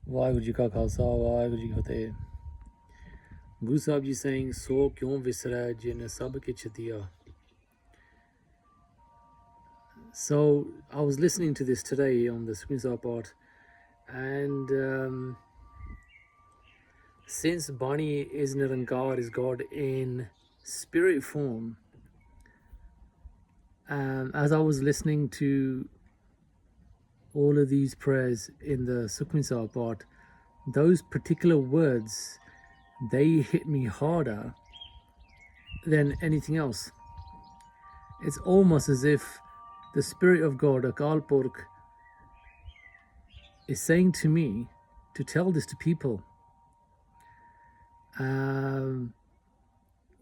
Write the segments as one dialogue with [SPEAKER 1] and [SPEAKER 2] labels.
[SPEAKER 1] ਵਾਹਿਗੁਰੂ ਜੀ ਕਾ ਖਾਲਸਾ ਵਾਹਿਗੁਰੂ ਜੀ ਕੀ ਫਤਿਹ Guru Sahib Ji saying so kyun visra jin sab kich diya. So I was listening to this today on the Sukhmani Sahib part, and since Bani is Nirangar, is God in spirit form, as I was listening to all of these prayers in the Sukhmani Sahib part, those particular words, they hit me harder than anything else. It's almost as if the Spirit of God, Akal Purkh, is saying to me to tell this to people.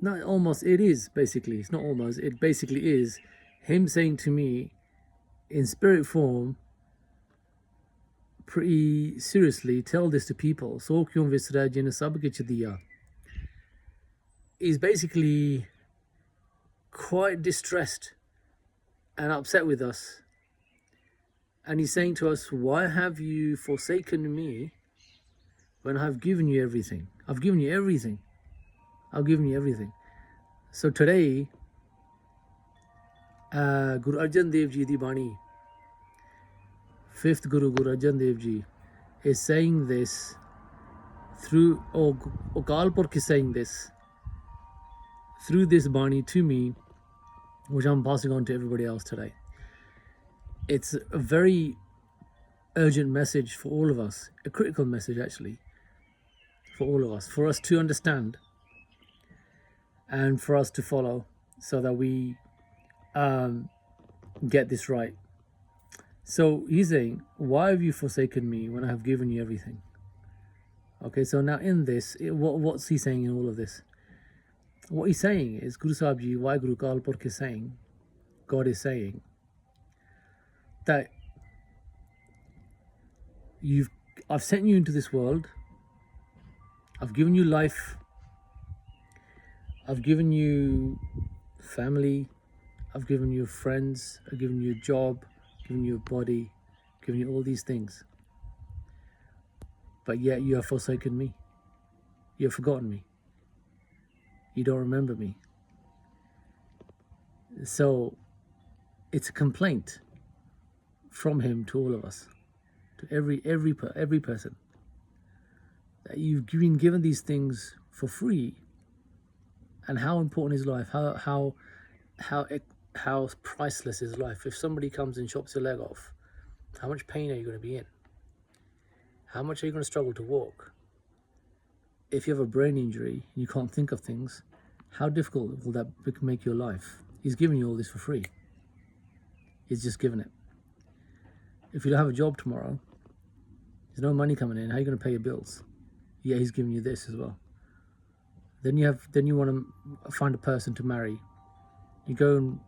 [SPEAKER 1] Not almost, it is basically, it's not almost, it basically is Him saying to me in spirit form, pretty seriously, tell this to people. So kyun visra jin sab kich diya. He's basically quite distressed and upset with us. And he's saying to us, why have you forsaken me when I've given you everything? I've given you everything. I've given you everything. So today, Guru Arjan Dev Ji Di Bani, 5th Guru Arjan Dev Ji, is saying this through, Akal Purkh is saying this through this Bani to me, which I'm passing on to everybody else today. It's a very urgent message for all of us, a critical message actually, for all of us, for us to understand and for us to follow so that we get this right. So he's saying, why have you forsaken me when I have given you everything? Okay, so now in this, what's he saying in all of this? What he's saying is, Guru Sahib Ji, why Guru Akal Purkh is saying, God is saying, that I've sent you into this world, I've given you life, I've given you family, I've given you friends, I've given you a job, given you a body, given you all these things. But yet you have forsaken me. You have forgotten me. You don't remember me. So it's a complaint from him to all of us, to every person, that you've been given these things for free, and how important is life, how priceless is life. If somebody comes and chops your leg off, how much pain are you going to be in? How much are you going to struggle to walk? If you have a brain injury and you can't think of things, how difficult will that make your life? He's giving you all this for free. He's just given it. If you don't have a job tomorrow, there's no money coming in, how are you going to pay your bills? Yeah, he's giving you this as well. Then you want to find a person to marry. You go and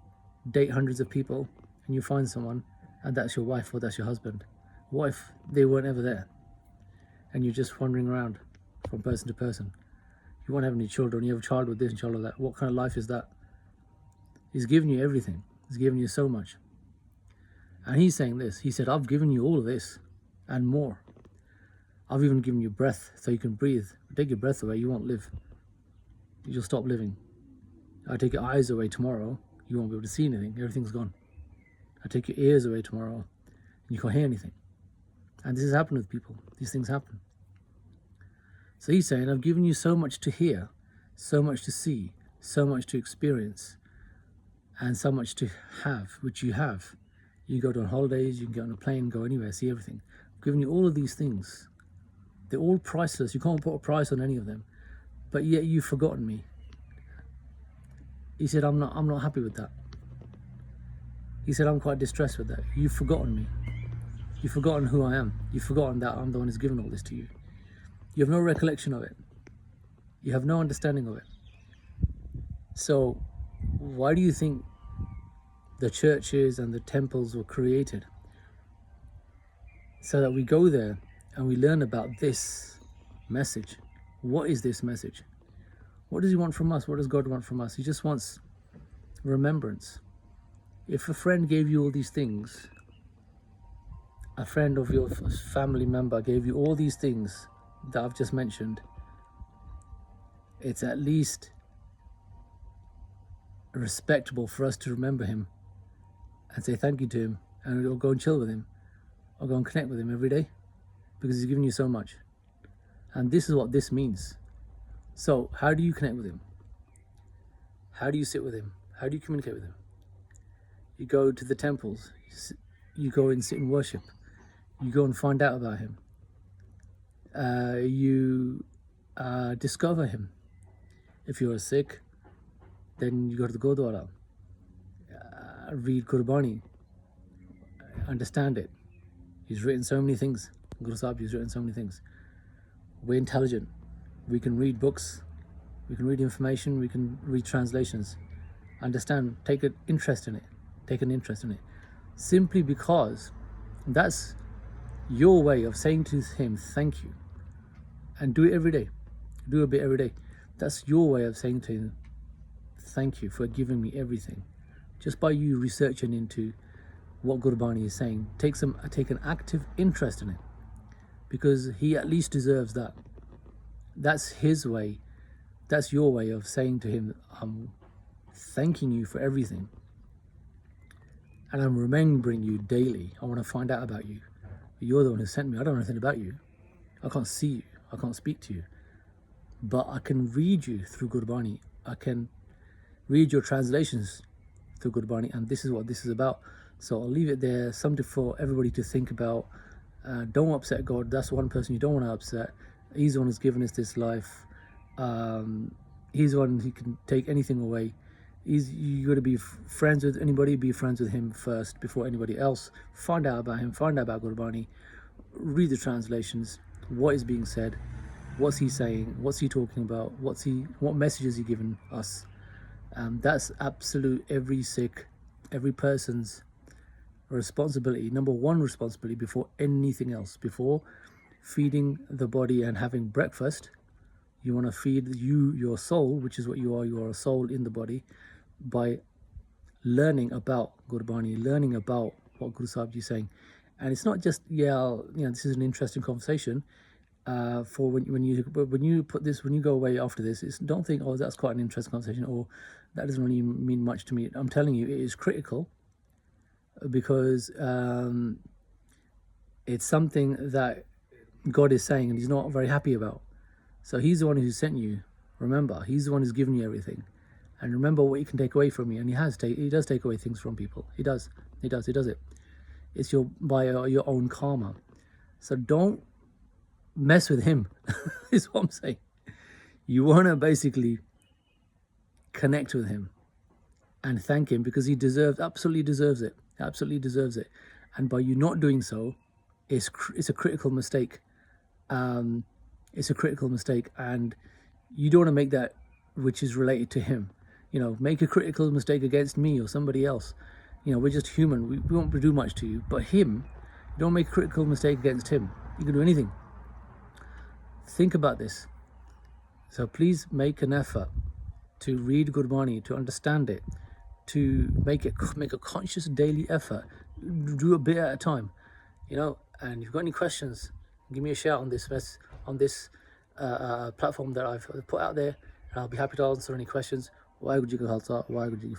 [SPEAKER 1] date hundreds of people and you find someone and that's your wife or that's your husband. What if they weren't ever there and you're just wandering around from person to person? You won't have any children, you have a child with this and child with that. What kind of life is that? He's given you everything. He's given you so much. And he's saying this. He said, I've given you all of this and more. I've even given you breath so you can breathe. Take your breath away, you won't live. You'll stop living. I take your eyes away tomorrow, you won't be able to see anything. Everything's gone. I take your ears away tomorrow, and you can't hear anything. And this has happened with people. These things happen. So he's saying, I've given you so much to hear, so much to see, so much to experience, and so much to have, which you have. You go on holidays, you can get on a plane, go anywhere, see everything. I've given you all of these things. They're all priceless. You can't put a price on any of them. But yet you've forgotten me. He said, I'm not happy with that. He said, I'm quite distressed with that. You've forgotten me. You've forgotten who I am. You've forgotten that I'm the one who's given all this to you. You have no recollection of it. You have no understanding of it. So why do you think the churches and the temples were created? So that we go there and we learn about this message. What is this message? What does he want from us? What does God want from us? He just wants remembrance. If a friend gave you all these things a friend of your family member gave you all these things that I've just mentioned, it's at least respectable for us to remember him and say thank you to him, and or go and chill with him, or go and connect with him every day, because he's given you so much. And this is what this means. So how do you connect with him? How do you sit with him? How do you communicate with him? You go to the temples, you go and sit and worship, you go and find out about him, you discover him. If you're sick, then you go to the Gurdwara, read Gurbani, understand it. He's written so many things. Guru Sahib has written so many things. We're intelligent. We can read books, we can read information, we can read translations, understand, take an interest in it. Simply because that's your way of saying to him thank you. And do it every day. Do a bit every day. That's your way of saying to him thank you for giving me everything. Just by you researching into what Gurbani is saying, take an active interest in it, because he at least deserves that. That's his way. That's your way of saying to him, I'm thanking you for everything, and I'm remembering you daily. I want to find out about you. You're the one who sent me. I don't know anything about you. I can't see you. I can't speak to you. But I can read you through Gurbani. I can read your translations through Gurbani, and this is what this is about. So I'll leave it there, something for everybody to think about. Don't upset God. That's one person you don't want to upset. He's the one who's given us this life. He's the one who can take anything away. You got to be friends with anybody, be friends with him first before anybody else. Find out about him, find out about Gurbani, read the translations, what is being said, what's he saying, what's he talking about, what message is he giving us. That's absolute every Sikh, every person's responsibility, number one responsibility before anything else. Before feeding the body and having breakfast, you want to feed your soul, which is what you are a soul in the body, by learning about Gurbani, learning about what Guru Sahib Ji is saying. And it's not just, this is an interesting conversation for when you put this, when you go away after this, don't think, oh, that's quite an interesting conversation, or that doesn't really mean much to me. I'm telling you, it is critical, because it's something that God is saying and he's not very happy about. So he's the one who sent you. Remember, he's the one who's given you everything. And remember what he can take away from you. And he does take away things from people. He does it. It's by your own karma. So don't mess with him, is what I'm saying. You want to basically connect with him and thank him, because he absolutely deserves it. And by you not doing so, it's a critical mistake. It's a critical mistake, and you don't want to make that which is related to him. Make a critical mistake against me or somebody else. We're just human. We won't do much to you. But him, don't make a critical mistake against him. You can do anything. Think about this. So please make an effort to read Gurbani, to understand it, to make a conscious daily effort. Do a bit at a time. And if you've got any questions, give me a shout on this platform that I've put out there, and I'll be happy to answer any questions. Waheguru Ji Ka Khalsa, Waheguru Ji Ki Fateh.